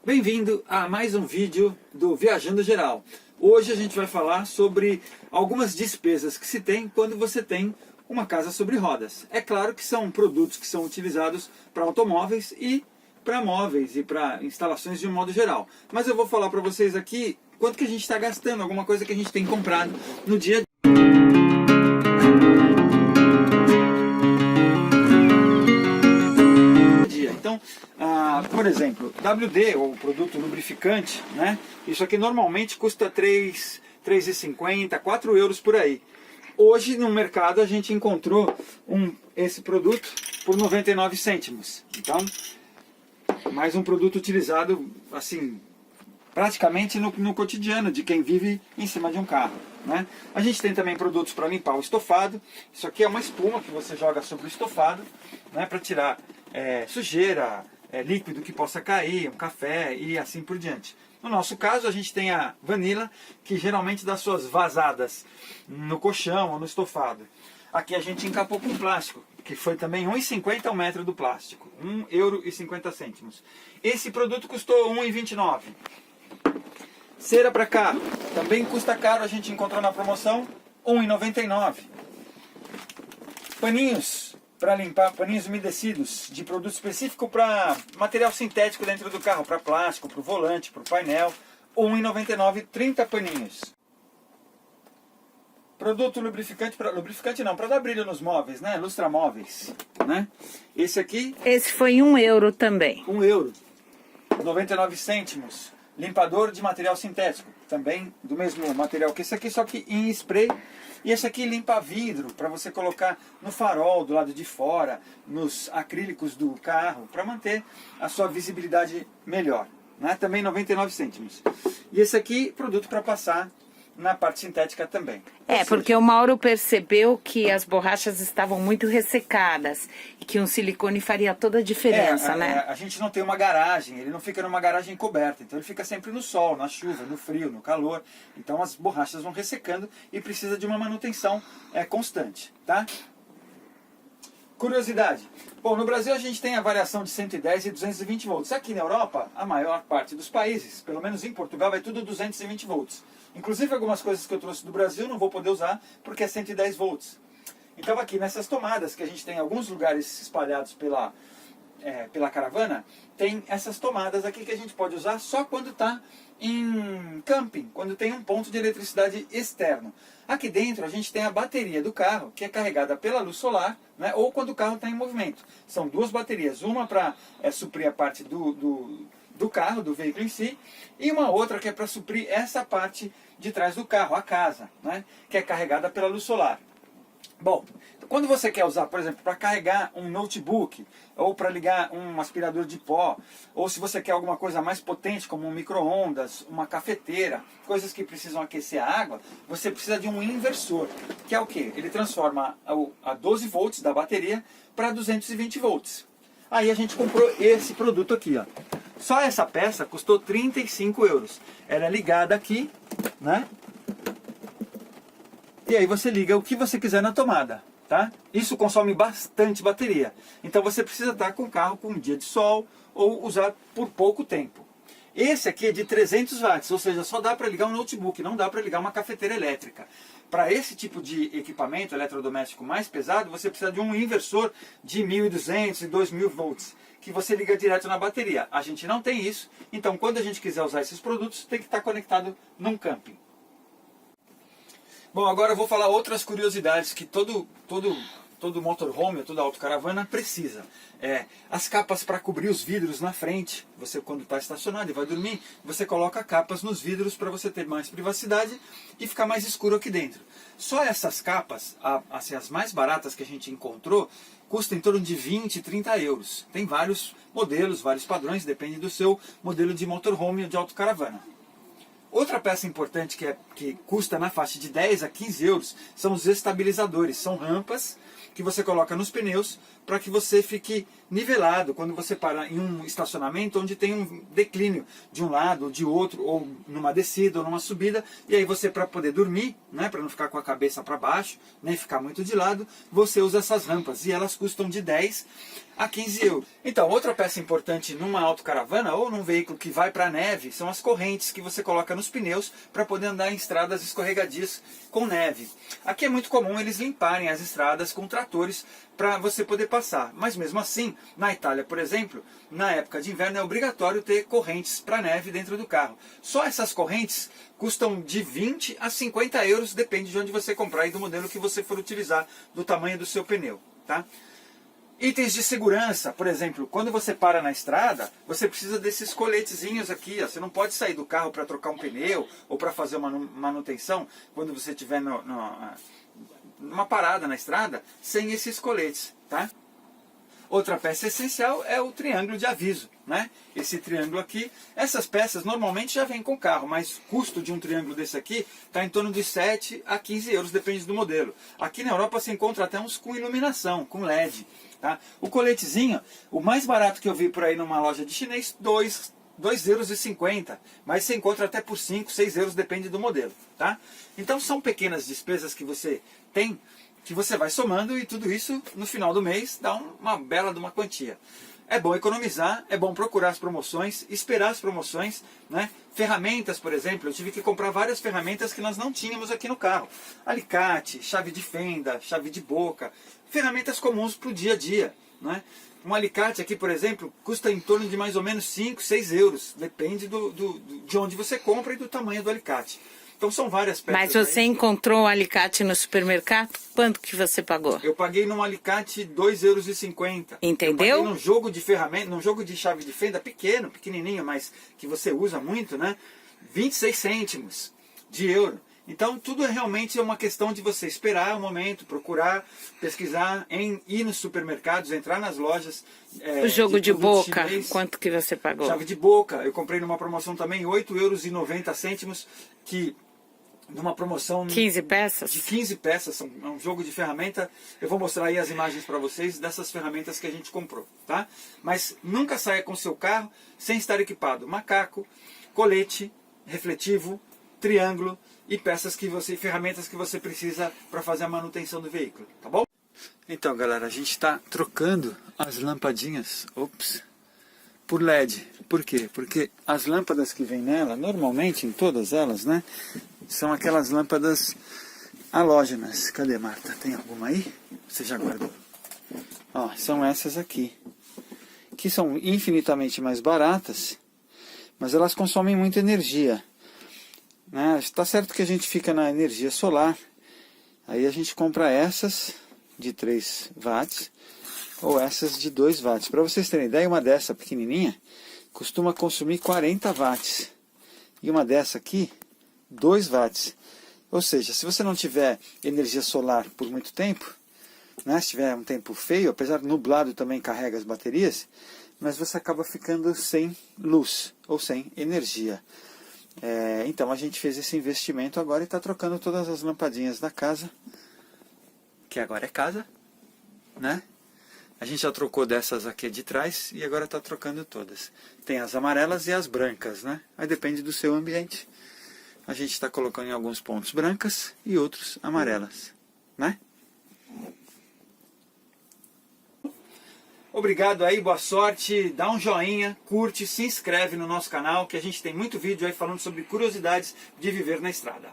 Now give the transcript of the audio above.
Bem-vindo a mais um vídeo do Viajando Geral. Hoje a gente vai falar sobre algumas despesas que se tem quando você tem uma casa sobre rodas. É claro que são produtos que são utilizados para automóveis e para móveis e para instalações de um modo geral. Mas eu vou falar para vocês aqui quanto que a gente está gastando, alguma coisa que a gente tem comprado no dia a dia. Então, por exemplo, WD, ou produto lubrificante, né? Isso aqui normalmente custa 3,50, 4 euros por aí. Hoje no mercado a gente encontrou esse produto por 99 cêntimos. Então, mais um produto utilizado assim, praticamente no cotidiano de quem vive em cima de um carro, né? A gente tem também produtos para limpar o estofado. Isso aqui é uma espuma que você joga sobre o estofado, né, para tirar sujeira, líquido que possa cair, um café e assim por diante. No nosso caso, a gente tem a Vanilla, que geralmente dá suas vazadas no colchão ou no estofado. Aqui a gente encapou com plástico, que foi também 1,50 ao metro do plástico, 1,50 €. Esse produto custou 1,29. Cera para carro, também custa caro, a gente encontrou na promoção, 1,99. Paninhos para limpar, paninhos umedecidos de produto específico para material sintético dentro do carro, para plástico, para o volante, para o painel, 1,99, 30 paninhos. Produto lubrificante para dar brilho nos móveis, né? Lustramóveis, né? Esse aqui... Esse foi 1 euro também. 1 euro, 99 cêntimos. Limpador de material sintético, também do mesmo material que esse aqui, só que em spray. E esse aqui limpa vidro, para você colocar no farol do lado de fora, nos acrílicos do carro, para manter a sua visibilidade melhor, né? Também 99 cêntimos. E esse aqui, produto para passar na parte sintética também. Porque o Mauro percebeu que as borrachas estavam muito ressecadas e que um silicone faria toda a diferença, né? A gente não tem uma garagem, ele não fica numa garagem coberta, então ele fica sempre no sol, na chuva, no frio, no calor. Então as borrachas vão ressecando e precisa de uma manutenção constante, tá? Curiosidade. Bom, no Brasil a gente tem a variação de 110 e 220 volts. Aqui na Europa, a maior parte dos países, pelo menos em Portugal, vai tudo 220 volts. Inclusive algumas coisas que eu trouxe do Brasil não vou poder usar porque é 110 volts. Então aqui nessas tomadas que a gente tem em alguns lugares espalhados pela caravana, tem essas tomadas aqui que a gente pode usar só quando está em camping, quando tem um ponto de eletricidade externo. Aqui dentro a gente tem a bateria do carro, que é carregada pela luz solar, né, ou quando o carro está em movimento. São duas baterias, uma para suprir a parte do carro, do veículo em si, e uma outra que é para suprir essa parte de trás do carro, a casa, né, que é carregada pela luz solar. Bom, quando você quer usar, por exemplo, para carregar um notebook, ou para ligar um aspirador de pó, ou se você quer alguma coisa mais potente, como um micro-ondas, uma cafeteira, coisas que precisam aquecer a água, você precisa de um inversor, que é o quê? Ele transforma a 12 volts da bateria para 220 volts. Aí a gente comprou esse produto aqui, ó. Só essa peça custou 35 euros. Ela é ligada aqui, né? E aí você liga o que você quiser na tomada, tá? Isso consome bastante bateria. Então você precisa estar com o carro com um dia de sol ou usar por pouco tempo. Esse aqui é de 300 watts, ou seja, só dá para ligar um notebook, não dá para ligar uma cafeteira elétrica. Para esse tipo de equipamento eletrodoméstico mais pesado, você precisa de um inversor de 1.200 e 2.000 volts, que você liga direto na bateria. A gente não tem isso, então quando a gente quiser usar esses produtos, tem que estar conectado num camping. Bom, agora eu vou falar outras curiosidades que todo motorhome, toda autocaravana precisa. As capas para cobrir os vidros na frente. Você, quando está estacionado e vai dormir, você coloca capas nos vidros para você ter mais privacidade e ficar mais escuro aqui dentro. Só essas capas, assim, as mais baratas que a gente encontrou, custam em torno de 20, 30 euros. Tem vários modelos, vários padrões, depende do seu modelo de motorhome ou de autocaravana. Outra peça importante que custa na faixa de 10 a 15 euros são os estabilizadores. São rampas que você coloca nos pneus para que você fique nivelado, quando você para em um estacionamento onde tem um declínio de um lado ou de outro, ou numa descida ou numa subida, e aí você, para poder dormir, né, para não ficar com a cabeça para baixo, nem ficar muito de lado, você usa essas rampas, e elas custam de 10 a 15 euros. Então, outra peça importante numa autocaravana ou num veículo que vai para a neve são as correntes que você coloca nos pneus para poder andar em estradas escorregadias com neve. Aqui é muito comum eles limparem as estradas com tratores para você poder passar, mas mesmo assim, na Itália, por exemplo, na época de inverno é obrigatório ter correntes para neve dentro do carro. Só essas correntes custam de 20 a 50 euros, depende de onde você comprar e do modelo que você for utilizar, do tamanho do seu pneu, tá? Itens de segurança, por exemplo, quando você para na estrada, você precisa desses coletezinhos aqui, ó. Você não pode sair do carro para trocar um pneu ou para fazer uma manutenção quando você estiver numa parada na estrada sem esses coletes, tá? Outra peça essencial é o triângulo de aviso, né? Esse triângulo aqui, essas peças normalmente já vêm com carro, mas o custo de um triângulo desse aqui está em torno de 7 a 15 euros, depende do modelo. Aqui na Europa se encontra até uns com iluminação, com LED. Tá? O coletezinho, o mais barato que eu vi por aí numa loja de chinês, 2,50 euros, mas você encontra até por 5, 6 euros, depende do modelo. Tá? Então são pequenas despesas que você tem, que você vai somando e tudo isso no final do mês dá uma bela de uma quantia. É bom economizar, é bom procurar as promoções, esperar as promoções, né? Ferramentas, por exemplo, eu tive que comprar várias ferramentas que nós não tínhamos aqui no carro. Alicate, chave de fenda, chave de boca, ferramentas comuns para o dia a dia, né? Um alicate aqui, por exemplo, custa em torno de mais ou menos 5, 6 euros, depende de onde você compra e do tamanho do alicate. Então são várias peças. Mas você encontrou um alicate no supermercado? Quanto que você pagou? Eu paguei num alicate 2,50 euros. Entendeu? Eu paguei num jogo de ferramenta, num jogo de chave de fenda pequeno, pequenininho, mas que você usa muito, né? 26 cêntimos de euro. Então tudo realmente é uma questão de você esperar um momento, procurar, pesquisar, ir nos supermercados, entrar nas lojas. O jogo de boca, chinês. quanto que você pagou? Chave de boca, eu comprei numa promoção também, 8,90 euros, que numa promoção 15 peças? de 15 peças, é um jogo de ferramenta. Eu vou mostrar aí as imagens para vocês dessas ferramentas que a gente comprou, tá? Mas nunca saia com seu carro sem estar equipado. Macaco, colete, refletivo, triângulo e ferramentas que você precisa para fazer a manutenção do veículo, tá bom? Então, galera, a gente está trocando as lampadinhas, por LED. Por quê? Porque as lâmpadas que vêm nela, normalmente em todas elas, né, são aquelas lâmpadas halógenas. Cadê, Marta? Tem alguma aí? Você já guardou? Ó, são essas aqui, que são infinitamente mais baratas, mas elas consomem muita energia. Está certo que a gente fica na energia solar, aí a gente compra essas de 3 watts ou essas de 2 watts. Para vocês terem ideia, uma dessa pequenininha costuma consumir 40 watts e uma dessa aqui 2 watts. Ou seja, se você não tiver energia solar por muito tempo, né, se tiver um tempo feio, apesar de nublado também carrega as baterias, mas você acaba ficando sem luz ou sem energia. Então a gente fez esse investimento agora e está trocando todas as lampadinhas da casa, que agora é casa, né? A gente já trocou dessas aqui de trás e agora está trocando todas. Tem as amarelas e as brancas, né? Aí depende do seu ambiente. A gente está colocando em alguns pontos brancas e outros amarelas, né? Obrigado aí, boa sorte, dá um joinha, curte, se inscreve no nosso canal, que a gente tem muito vídeo aí falando sobre curiosidades de viver na estrada.